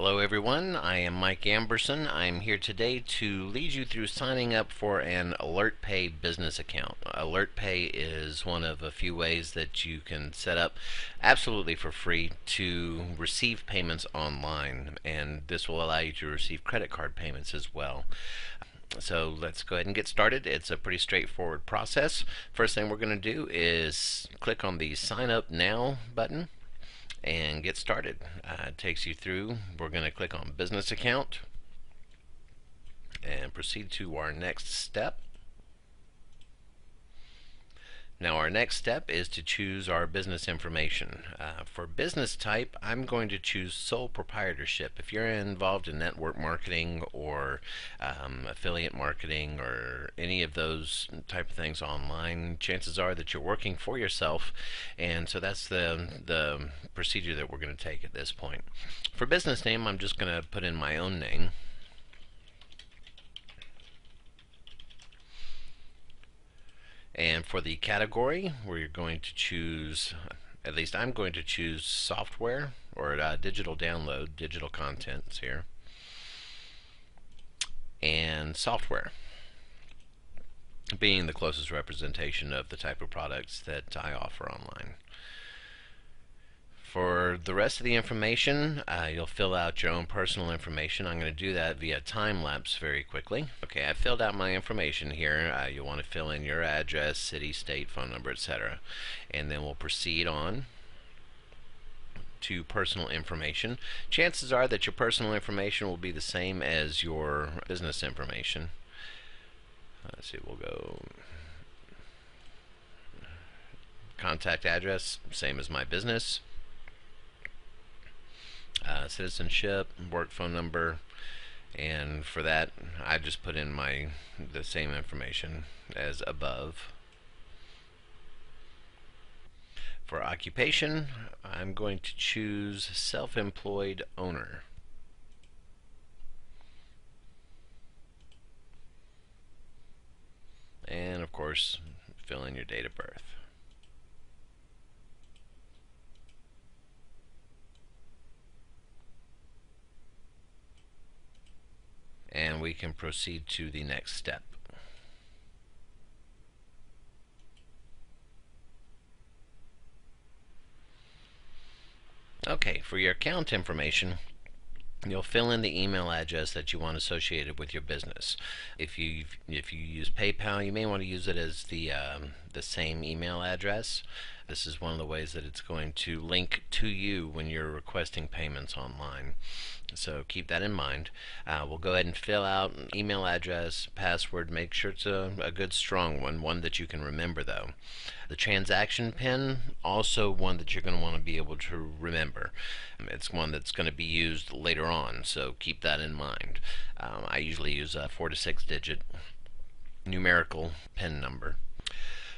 Hello everyone, I am Mike Amberson. I'm here today to lead you through signing up for an AlertPay business account. AlertPay is one of a few ways that you can set up absolutely for free to receive payments online, and this will allow you to receive credit card payments as well. So let's go ahead and get started. It's a pretty straightforward process. First thing we're going to do is click on the Sign Up Now button and get started. It takes you through. We're going to click on Business Account and proceed to our next step. Now our next step is to choose our business information. For business type, I'm going to choose sole proprietorship. If you're involved in network marketing or affiliate marketing or any of those type of things online, chances are that you're working for yourself, and so that's the procedure that we're going to take at this point. For business name, I'm just going to put in my own name. And for the category, we're going to choose, at least I'm going to choose software or digital download, digital contents here, and software being the closest representation of the type of products that I offer online. For the rest of the information, you'll fill out your own personal information. I'm going to do that via time lapse very quickly. Okay, I filled out my information here. You'll want to fill in your address, city, state, phone number, etc. And then we'll proceed on to personal information. Chances are that your personal information will be the same as your business information. Let's see, we'll go contact address, same as my business. Citizenship, work phone number, and for that I just put in the same information as above. For occupation, I'm going to choose self-employed owner. And of course, fill in your date of birth. And we can proceed to the next step. Okay, for your account information, you'll fill in the email address that you want associated with your business. If you use PayPal, you may want to use it as the same email address. This is one of the ways that it's going to link to you when you're requesting payments online. So keep that in mind. We'll go ahead and fill out an email address, password. Make sure it's a good strong one that you can remember though. The transaction PIN, also one that you're going to want to be able to remember. It's one that's going to be used later on, so keep that in mind. I usually use a 4 to 6 digit numerical PIN number.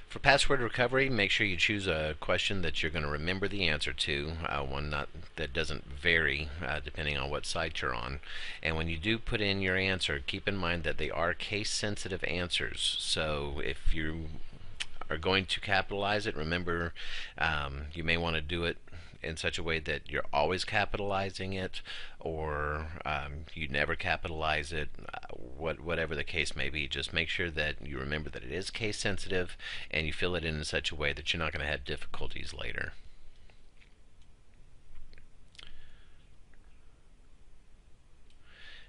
For password recovery, make sure you choose a question that you're going to remember the answer to, one that doesn't vary depending on what site you're on. And when you do put in your answer, keep in mind that they are case-sensitive answers. So if you are going to capitalize it, remember you may want to do it in such a way that you're always capitalizing it, or you never capitalize it. Whatever the case may be, just make sure that you remember that it is case sensitive and you fill it in such a way that you're not going to have difficulties later.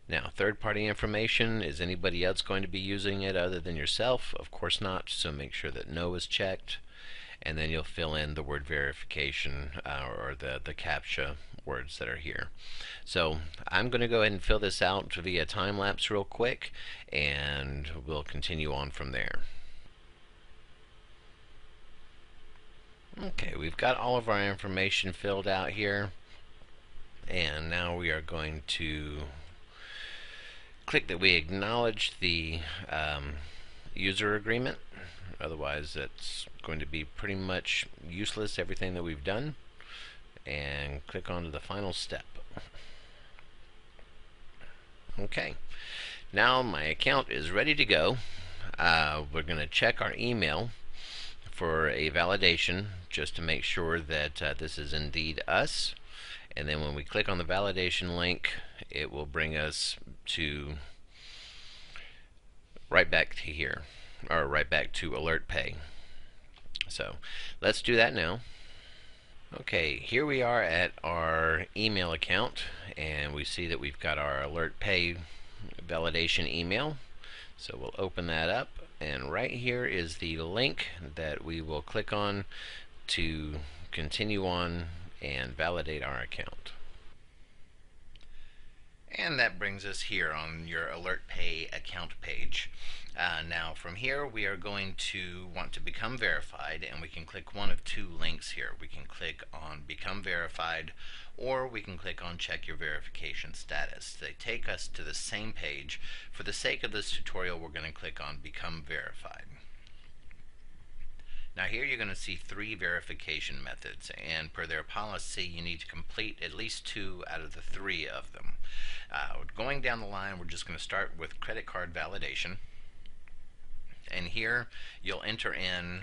Now, third-party information, is anybody else going to be using it other than yourself? Of course not, so make sure that no is checked. And then you'll fill in the word verification or the CAPTCHA words that are here. So I'm going to go ahead and fill this out via time lapse real quick, and we'll continue on from there. Okay, we've got all of our information filled out here, and now we are going to click that we acknowledge the user agreement. Otherwise, that's going to be pretty much useless, everything that we've done. And click on to the final step. Okay, now my account is ready to go. We're going to check our email for a validation just to make sure that this is indeed us. And then when we click on the validation link, it will bring us to right back to here, or right back to AlertPay. So let's do that now. Okay, here we are at our email account, and we see that we've got our AlertPay validation email. So we'll open that up, and right here is the link that we will click on to continue on and validate our account. And that brings us here on your AlertPay account page. Now from here we are going to want to become verified, and we can click one of two links here. We can click on become verified, or we can click on check your verification status. They take us to the same page. For the sake of this tutorial, we're going to click on become verified. Now here you're going to see 3 verification methods, and per their policy you need to complete at least 2 out of the 3 of them. Going down the line, we're just going to start with credit card validation, and here you'll enter in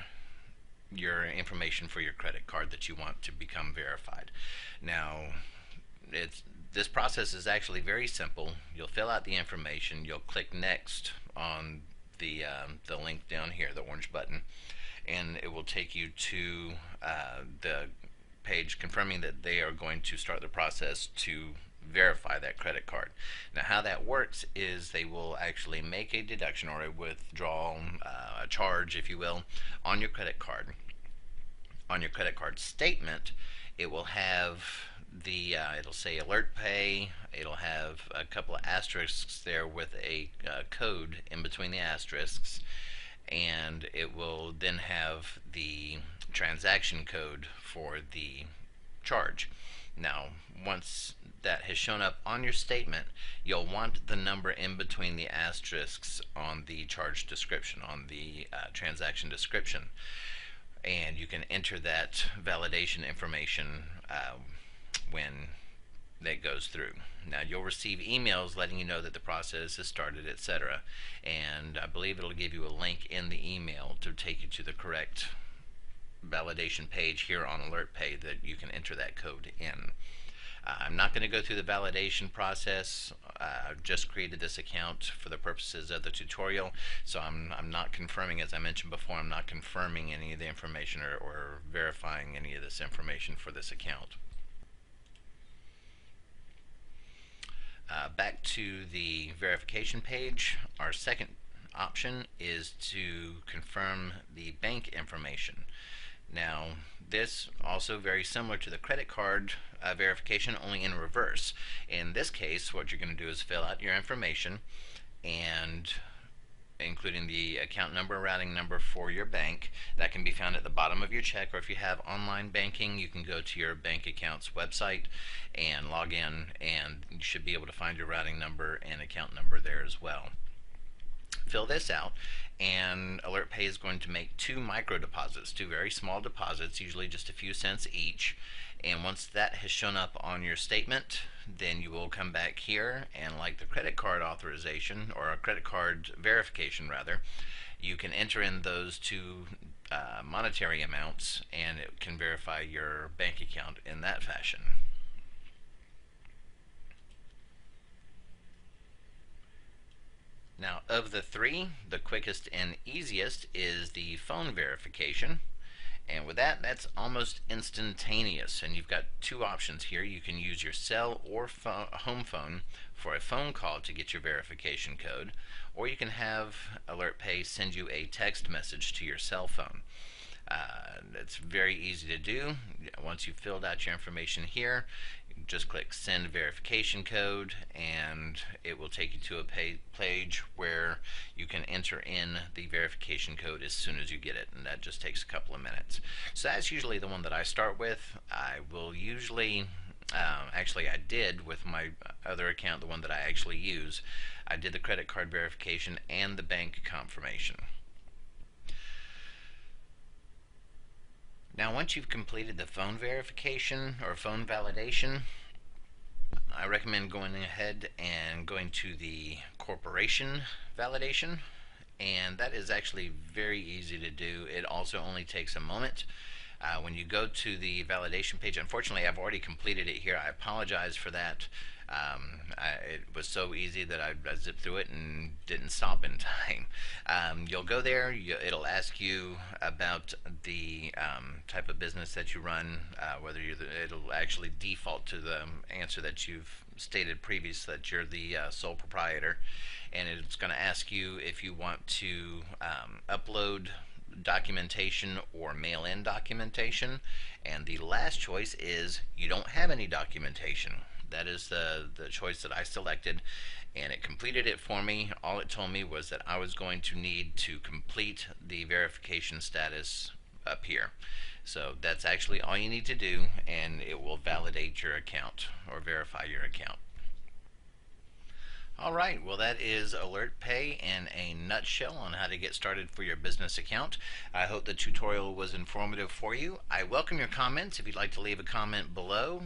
your information for your credit card that you want to become verified. Now this process is actually very simple. You'll fill out the information, you'll click next on the link down here, the orange button, and it will take you to the page confirming that they are going to start the process to verify that credit card. Now how that works is they will actually make a deduction or a withdrawal, a charge if you will, on your credit card. On your credit card statement, it will have the it'll say AlertPay. It'll have a couple of asterisks there with a code in between the asterisks, and it will then have the transaction code for the charge. Now once that has shown up on your statement, you'll want the number in between the asterisks on the charge description, on the transaction description, and you can enter that validation information when that goes through. Now you'll receive emails letting you know that the process has started, etc., and I believe it'll give you a link in the email to take you to the correct validation page here on AlertPay that you can enter that code in. I'm not going to go through the validation process. I've just created this account for the purposes of the tutorial, so I'm not confirming, as I mentioned before, I'm not confirming any of the information or verifying any of this information for this account. Back to the verification page, our second option is to confirm the bank information. Now this also very similar to the credit card verification, only in reverse. In this case, what you're going to do is fill out your information, and including the account number, routing number for your bank. That can be found at the bottom of your check, or if you have online banking, you can go to your bank account's website and log in, and you should be able to find your routing number and account number there as well. Fill this out, and AlertPay is going to make 2 micro deposits, 2 very small deposits, usually just a few cents each. And once that has shown up on your statement, then you will come back here, and like the credit card authorization, or a credit card verification rather, you can enter in those 2 monetary amounts, and it can verify your bank account in that fashion. Now of the 3, the quickest and easiest is the phone verification. And with that, that's almost instantaneous, and you've got 2 options here. You can use your cell or home phone for a phone call to get your verification code, or you can have AlertPay send you a text message to your cell phone. It's very easy to do. Once you've filled out your information here, just click send verification code, and it will take you to a page where you can enter in the verification code as soon as you get it, and that just takes a couple of minutes. So that's usually the one that I start with. I will usually actually I did with my other account, the one that I actually use, I did the credit card verification and the bank confirmation. Now once you've completed the phone verification or phone validation, I recommend going ahead and going to the corporation validation, and that is actually very easy to do. It also only takes a moment. When you go to the validation page, unfortunately, I've already completed it here. I apologize for that. It was so easy that I zipped through it and didn't stop in time. You'll go there, it'll ask you about the type of business that you run, whether it'll actually default to the answer that you've stated previous, that you're the sole proprietor, and it's going to ask you if you want to upload documentation or mail in documentation, and the last choice is you don't have any documentation. That is the choice that I selected, and it completed it for me. All it told me was that I was going to need to complete the verification status up here. So that's actually all you need to do, and it will validate your account or verify your account. All right, well, that is AlertPay in a nutshell on how to get started for your business account. I hope the tutorial was informative for you. I welcome your comments. If you'd like to leave a comment below,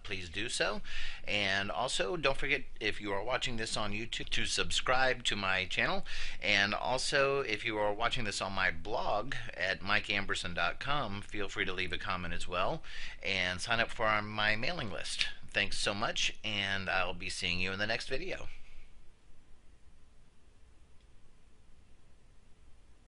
please do so. And also, don't forget, if you are watching this on YouTube, to subscribe to my channel. And also, if you are watching this on my blog at mikeamberson.com, feel free to leave a comment as well. And sign up for my mailing list. Thanks so much, and I'll be seeing you in the next video.